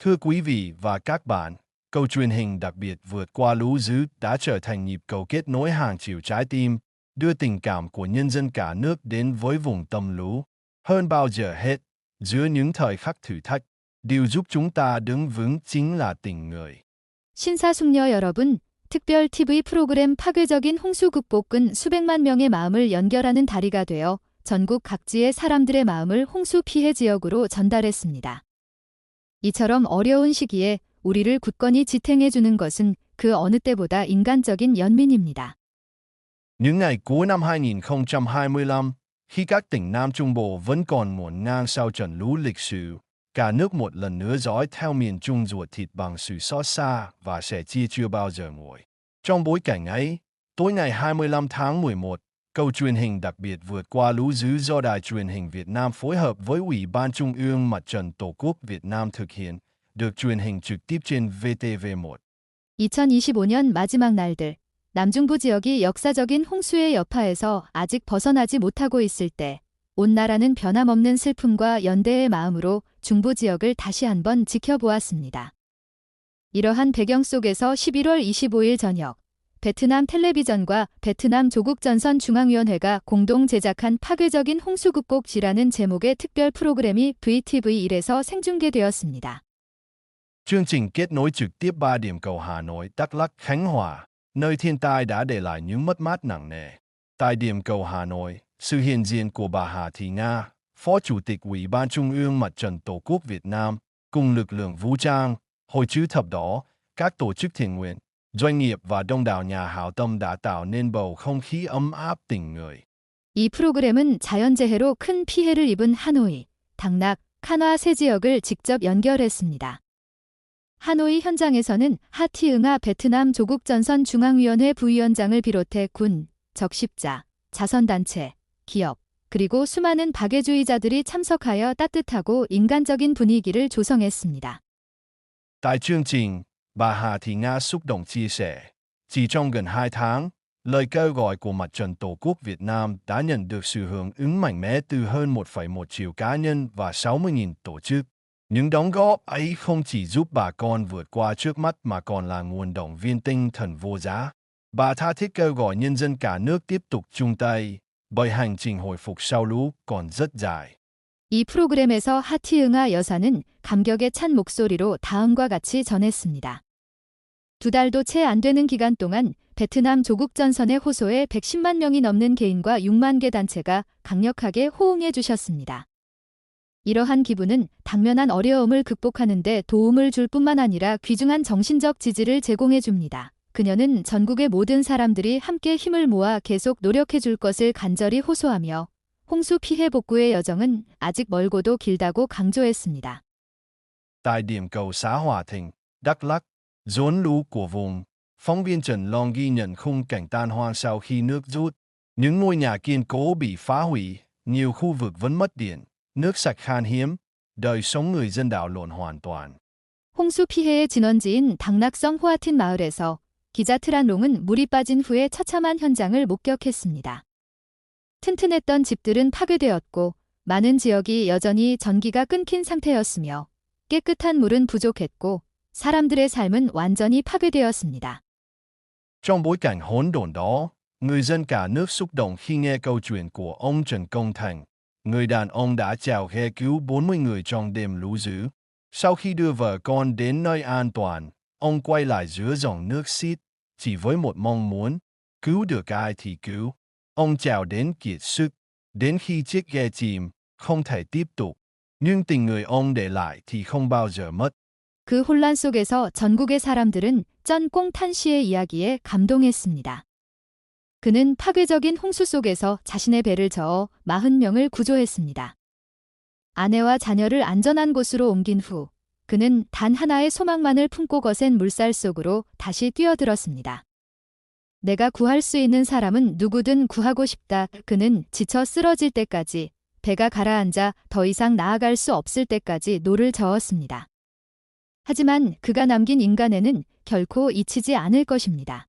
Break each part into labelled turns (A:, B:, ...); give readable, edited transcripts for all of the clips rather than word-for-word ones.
A: Thưa quý vị và các bạn, câu truyền hình đặc biệt vượt qua lũ dữ đã trở thành nhịp cầu kết nối hàng triệu trái tim, đưa tình cảm của nhân dân cả nước đến với vùng tâm lũ. Hơn bao giờ hết, giữa những thời khắc thử thách, điều giúp chúng ta đứng vững chính là tình người.
B: 신사숙녀 여러분, 특별 TV 프로그램 파괴적인 홍수 극복은 수백만 명의 마음을 연결하는 다리가 되어 전국 각지의 사람들의 마음을 홍수 피해 지역으로 전달했습니다. 이처럼 어려운 시기에 우리를 굳건히 지탱해 주는 것은 그 어느 때보다 인간적인 연민입니다.
A: Những ngày cuối năm 2025, khi các tỉnh Nam Trung Bộ vẫn còn ngổn ngang sau trận lũ lịch sử, cả nước một lần nữa dõi theo miền Trung ruột thịt bằng sự xót xa và sẻ chia chưa bao giờ nguội. Trong bối cảnh ấy, tối ngày 25 tháng 11, câu truyền hình đặc biệt vượt qua lũ dữ do Đài truyền hình Việt Nam phối hợp với Ủy ban Trung ương Mặt trận Tổ quốc Việt Nam thực hiện, được truyền hình trực tiếp trên VTV1.
B: 2025년 마지막 날들, 남중부 지역이 역사적인 홍수의 여파에서 아직 벗어나지 못하고 있을 때, 온 나라는 변함없는 슬픔과 연대의 마음으로 중부 지역을 다시 한번 지켜보았습니다. 이러한 배경 속에서 11월 25일 저녁, 베트남 텔레비전과 베트남 조국전선 중앙위원회가 공동 제작한 파괴적인 홍수 극복지라는 제목의 특별 프로그램이 VTV1에서 생중계되었습니다.
A: Chương trình kết nối trực tiếp 3 điểm cầu Hà Nội, Đắk Lắk, Khánh Hòa, nơi thiên tai đã để lại những mất mát nặng nề. Tại điểm cầu Hà Nội, sự hiện diện của bà Hà Thị Nga, Phó Chủ tịch Ủy ban Trung ương Mặt trận Tổ quốc Việt Nam, cùng lực lượng vũ trang, Hội chữ thập đỏ, các tổ chức thiện nguyện, doanh nghiệp và đông đảo nhà hảo tâm đã tạo nên bầu không khí ấm áp tình người.
B: 이 프로그램은 자연재해로 큰 피해를 입은 하노이, 당락, 칸화 세 지역을 직접 연결했습니다. 하노이 현장에서는 하티응아 베트남 조국전선 중앙위원회 부위원장을 비롯해 군, 적십자, 자선단체, 기업, 그리고 수많은 박애주의자들이 참석하여 따뜻하고 인간적인 분위기를 조성했습니다.
A: Tại chương trình, bà Hà Thị Nga xúc động chia sẻ, chỉ trong gần 2 tháng, lời kêu gọi của Mặt trận Tổ quốc Việt Nam đã nhận được sự hưởng ứng mạnh mẽ từ hơn 1,1 triệu cá nhân và 60.000 tổ chức. Những đóng góp ấy không chỉ giúp bà con vượt qua trước mắt mà còn là nguồn động viên tinh thần vô giá. Bà tha thiết kêu gọi nhân dân cả nước tiếp tục chung tay, bởi hành trình hồi phục sau lũ còn rất dài.
B: 이 프로그램에서 하티응아 여사는 감격에 찬 목소리로 다음과 같이 전했습니다. 2달도 채 안 되는 기간 동안 베트남 조국전선의 호소에 110만 명이 넘는 개인과 6만 개 단체가 강력하게 호응해 주셨습니다. 이러한 기부는 당면한 어려움을 극복하는 데 도움을 줄 뿐만 아니라 귀중한 정신적 지지를 제공해 줍니다. 그녀는 전국의 모든 사람들이 함께 힘을 모아 계속 노력해 줄 것을 간절히 호소하며 홍수 피해 복구의 여정은 아직 멀고도 길다고 강조했습니다.
A: Tại điểm cầu xã Hòa Thịnh, Đắk Lắk, rốn lũ của vùng, phóng viên Trần Long ghi nhận khung cảnh tan hoang sau khi nước rút. Những ngôi nhà kiên cố bị phá hủy, nhiều khu vực vẫn mất điện, nước sạch khan hiếm, đời sống người dân đảo lộn hoàn toàn.
B: 홍수 피해의 진원지인 당락성 호아틴 마을에서 기자 트란롱은 물이 빠진 후에 처참한 현장을 목격했습니다. 튼튼했던 집들은 파괴되었고 많은 지역이 여전히 전기가 끊긴 상태였으며 깨끗한 물은 부족했고 사람들의 삶은 완전히 파괴되었습니다.
A: Trong bối cảnh hỗn độn đó, người dân cả nước xúc động khi nghe câu chuyện của ông Trần Công Thành, người đàn ông đã chèo ghe cứu 40 người trong đêm lũ dữ. Sau khi đưa vợ con đến nơi an toàn, ông quay lại giữa dòng nước xiết, chỉ với một mong muốn, cứu được ai thì cứu. Ông chèo đến kiệt sức, đến khi chiếc ghe chìm, không thể tiếp tục. Nhưng tình người ông để lại thì không bao giờ mất.
B: 그 혼란 속에서 전국의 사람들은 쩐꽁탄 씨의 이야기에 감동했습니다. 그는 파괴적인 홍수 속에서 자신의 배를 저어 40명을 구조했습니다. 아내와 자녀를 안전한 곳으로 옮긴 후 그는 단 하나의 소망만을 품고 거센 물살 속으로 다시 뛰어들었습니다. 내가 구할 수 있는 사람은 누구든 구하고 싶다. 그는 지쳐 쓰러질 때까지, 배가 가라앉아 더 이상 나아갈 수 없을 때까지 노를 저었습니다. 하지만 그가 남긴 인간애는 결코 잊히지 않을 것입니다.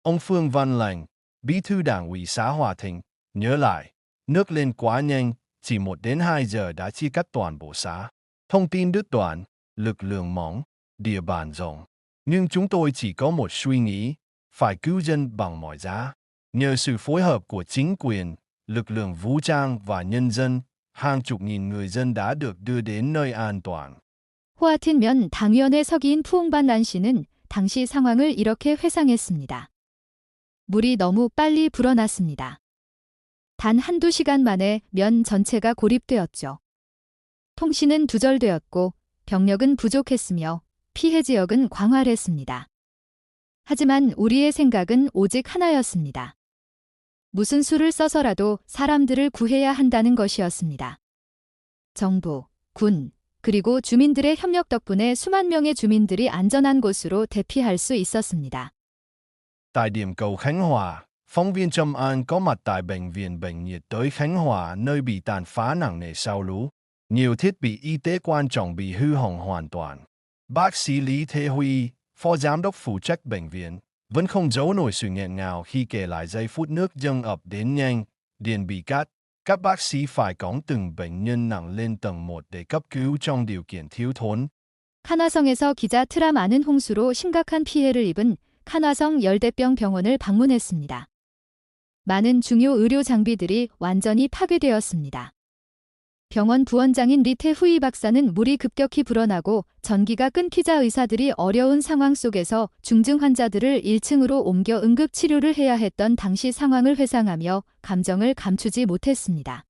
A: Ông Phương Văn Lành, bí thư đảng ủy xã Hòa Thịnh, nhớ lại, nước lên quá nhanh, chỉ 1 đến 2 giờ đã chia cắt toàn bộ xã. Thông tin đứt đoạn, lực lượng mỏng, địa bàn rộng. Nhưng chúng tôi chỉ có một suy nghĩ, phải cứu dân bằng mọi giá. Nhờ sự phối hợp của chính quyền, lực lượng vũ trang và nhân dân, hàng chục nghìn người dân đã được đưa đến nơi an toàn.
B: 호아틴면 당위원회 서기인 푸옹반 란 씨는 당시 상황을 이렇게 회상했습니다. 물이 너무 빨리 불어났습니다. 단 한두 시간 만에 면 전체가 고립되었죠. 통신은 두절되었고 병력은 부족했으며 피해 지역은 광활했습니다. 하지만 우리의 생각은 오직 하나였습니다. 무슨 수를 써서라도 사람들을 구해야 한다는 것이었습니다. 정부, 군, 그리고 주민들의 협력 덕분에 수만 명의 주민들이 안전한 곳으로 대피할 수 있었습니다.
A: Tại điểm cầu Khánh Hòa, phóng viên Trâm An có mặt tại Bệnh viện Bệnh nhiệt đới Khánh Hòa nơi bị tàn phá nặng nề sau lũ. Nhiều thiết bị y tế quan trọng bị hư hỏng hoàn toàn. Bác sĩ Lý Thế Huy, phó giám đốc phụ trách bệnh viện, vẫn không giấu nổi sự nghẹn ngào khi kể lại giây phút nước dâng ập đến nhanh, điện bị cắt. Các bác sĩ phải cõng từng bệnh nhân nặng lên tầng 1 để cấp cứu trong điều kiện thiếu thốn.
B: 칸화성에서 기자 트람 아는 홍수로 심각한 피해를 입은 칸화성 열대병 병원을 방문했습니다. 많은 중요 의료 장비들이 완전히 파괴되었습니다. 병원 부원장인 리태후이 박사는 물이 급격히 불어나고 전기가 끊기자 의사들이 어려운 상황 속에서 중증 환자들을 1층으로 옮겨 응급 치료를 해야 했던 당시 상황을 회상하며 감정을 감추지 못했습니다.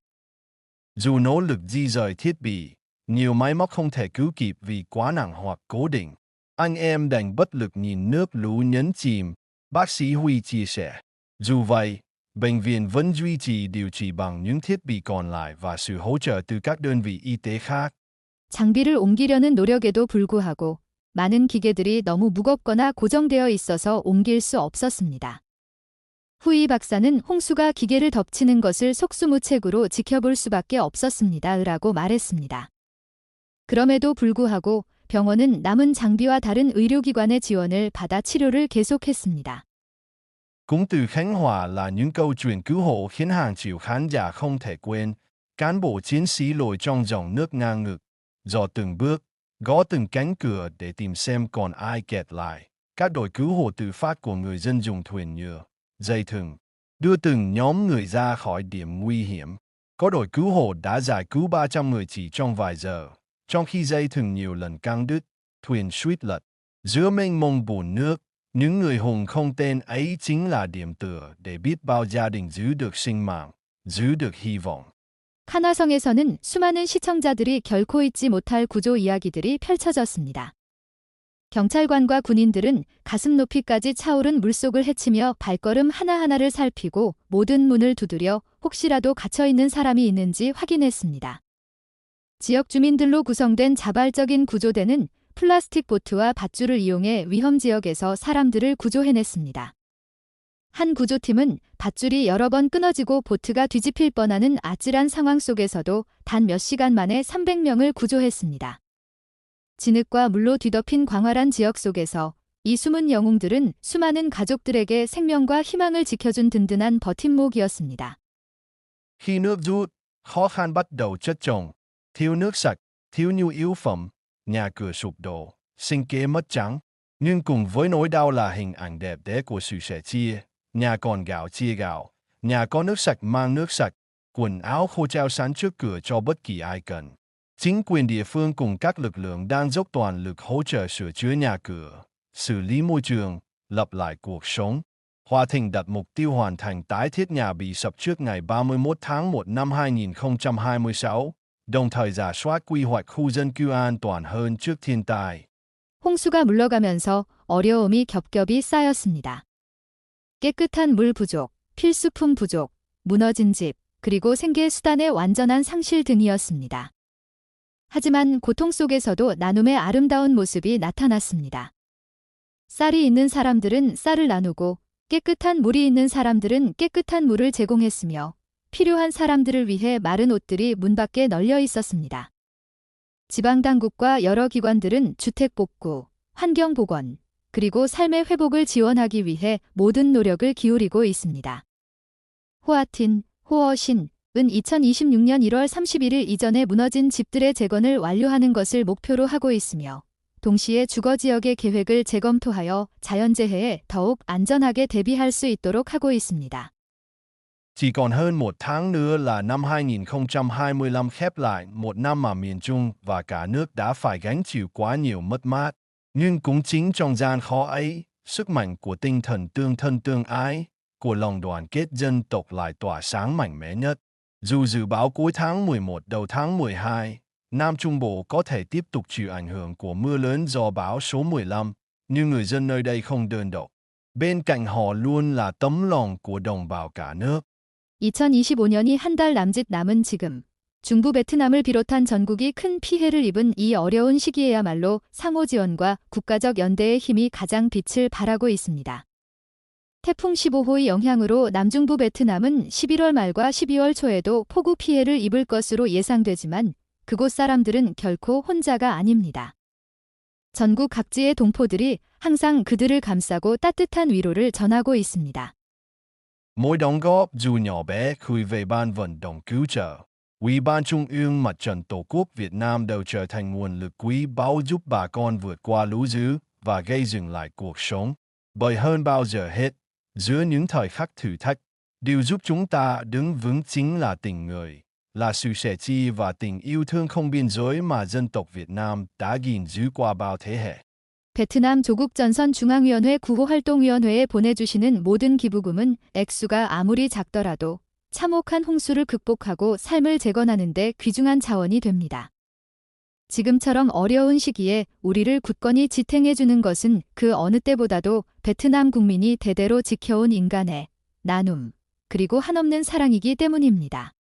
A: Dù nỗ lực di rời thiết bị, nhiều máy móc không thể cứu kịp vì quá nặng hoặc cố định. Anh em đành bất lực nhìn nước lũ nhấn chìm, bác sĩ Huy chia sẻ. Dù vậy, bệnh viện vẫn duy trì điều trị bằng những thiết bị còn lại và sự hỗ trợ từ các đơn vị y tế khác.
B: 장비를 옮기려는 노력에도 불구하고 많은 기계들이 너무 무겁거나 고정되어 있어서 옮길 수 없었습니다. 후이 박사는 홍수가 기계를 덮치는 것을 속수무책으로 지켜볼 수밖에 없었습니다. 라고 말했습니다. 그럼에도 불구하고 병원은 남은 장비와 다른 의료기관의 지원을 받아 치료를 계속했습니다.
A: Cũng từ Khánh Hòa là những câu chuyện cứu hộ khiến hàng triệu khán giả không thể quên. Cán bộ chiến sĩ lội trong dòng nước ngang ngực, dò từng bước, gõ từng cánh cửa để tìm xem còn ai kẹt lại. Các đội cứu hộ tự phát của người dân dùng thuyền nhựa, dây thừng, đưa từng nhóm người ra khỏi điểm nguy hiểm. Có đội cứu hộ đã giải cứu 300 người chỉ trong vài giờ, trong khi dây thừng nhiều lần căng đứt, thuyền suýt lật. Giữa mênh mông bùn nước, những người hùng không tên ấy chính là điểm tựa để biết bao gia đình giữ được sinh mạng, giữ được hy vọng.
B: 칸화성에서는 수많은 시청자들이 결코 잊지 못할 구조 이야기들이 펼쳐졌습니다. 경찰관과 군인들은 가슴 높이까지 차오른 물속을 헤치며 발걸음 하나하나를 살피고 모든 문을 두드려 혹시라도 갇혀있는 사람이 있는지 확인했습니다. 지역 주민들로 구성된 자발적인 구조대는 플라스틱 보트와 밧줄을 이용해 위험 지역에서 사람들을 구조해냈습니다. 한 구조팀은 밧줄이 여러 번 끊어지고 보트가 뒤집힐 뻔하는 아찔한 상황 속에서도 단 몇 시간 만에 300명을 구조했습니다. 진흙과 물로 뒤덮인 광활한 지역 속에서 이 숨은 영웅들은 수많은 가족들에게 생명과 희망을 지켜준 든든한 버팀목이었습니다.
A: Khi nước rút, khó khăn bắt đầu chất chồng, thiếu nước sạch, thiếu nhu yếu phẩm, nhà cửa sụp đổ, sinh kế mất trắng. Nhưng cùng với nỗi đau là hình ảnh đẹp đẽ của sự sẻ chia, nhà còn gạo chia gạo, nhà có nước sạch mang nước sạch, quần áo khô treo sẵn trước cửa cho bất kỳ ai cần. Chính quyền địa phương cùng các lực lượng đang dốc toàn lực hỗ trợ sửa chữa nhà cửa, xử lý môi trường, lập lại cuộc sống. Hòa Thịnh đặt mục tiêu hoàn thành tái thiết nhà bị sập trước ngày 31 tháng 1 năm 2026, đồng thời rà soát quy hoạch khu dân cư an toàn hơn trước thiên tai.
B: 홍수가 물러가면서 어려움이 겹겹이 쌓였습니다. 깨끗한 물 부족, 필수품 부족, 무너진 집, 그리고 생계 수단의 완전한 상실 등이었습니다. 하지만 고통 속에서도 나눔의 아름다운 모습이 나타났습니다. 쌀이 있는 사람들은 쌀을 나누고 깨끗한 물이 있는 사람들은 깨끗한 물을 제공했으며 필요한 사람들을 위해 마른 옷들이 문 밖에 널려 있었습니다. 지방당국과 여러 기관들은 주택 복구, 환경 복원, 그리고 삶의 회복을 지원하기 위해 모든 노력을 기울이고 있습니다. 호아틴, 호어신은 2026년 1월 31일 이전에 무너진 집들의 재건을 완료하는 것을 목표로 하고 있으며 동시에 주거 지역의 계획을 재검토하여 자연재해에 더욱 안전하게 대비할 수 있도록 하고 있습니다.
A: Chỉ còn hơn một tháng nữa là năm 2025 khép lại, một năm mà miền Trung và cả nước đã phải gánh chịu quá nhiều mất mát. Nhưng cũng chính trong gian khó ấy, sức mạnh của tinh thần tương thân tương ái, của lòng đoàn kết dân tộc lại tỏa sáng mạnh mẽ nhất. Dù dự báo cuối tháng 11 đầu tháng 12, Nam Trung Bộ có thể tiếp tục chịu ảnh hưởng của mưa lớn do bão số 15, nhưng người dân nơi đây không đơn độc. Bên cạnh họ luôn là tấm lòng của đồng bào cả nước.
B: 2025년이 한 달 남짓 남은 지금, 중부 베트남을 비롯한 전국이 큰 피해를 입은 이 어려운 시기에야말로 상호 지원과 국가적 연대의 힘이 가장 빛을 발하고 있습니다. 태풍 15호의 영향으로 남중부 베트남은 11월 말과 12월 초에도 폭우 피해를 입을 것으로 예상되지만 그곳 사람들은 결코 혼자가 아닙니다. 전국 각지의 동포들이 항상 그들을 감싸고 따뜻한 위로를 전하고 있습니다.
A: Mỗi đóng góp dù nhỏ bé gửi về Ban vận động cứu trợ, Ủy ban Trung ương Mặt trận Tổ quốc Việt Nam đều trở thành nguồn lực quý báu giúp bà con vượt qua lũ dữ và gây dừng lại cuộc sống. Bởi hơn bao giờ hết, giữa những thời khắc thử thách, điều giúp chúng ta đứng vững chính là tình người, là sự sẻ chia và tình yêu thương không biên giới mà dân tộc Việt Nam đã gìn giữ qua bao thế hệ.
B: 베트남 조국전선 중앙위원회 구호활동위원회에 보내주시는 모든 기부금은 액수가 아무리 작더라도 참혹한 홍수를 극복하고 삶을 재건하는 데 귀중한 자원이 됩니다. 지금처럼 어려운 시기에 우리를 굳건히 지탱해주는 것은 그 어느 때보다도 베트남 국민이 대대로 지켜온 인간의 나눔, 그리고 한없는 사랑이기 때문입니다.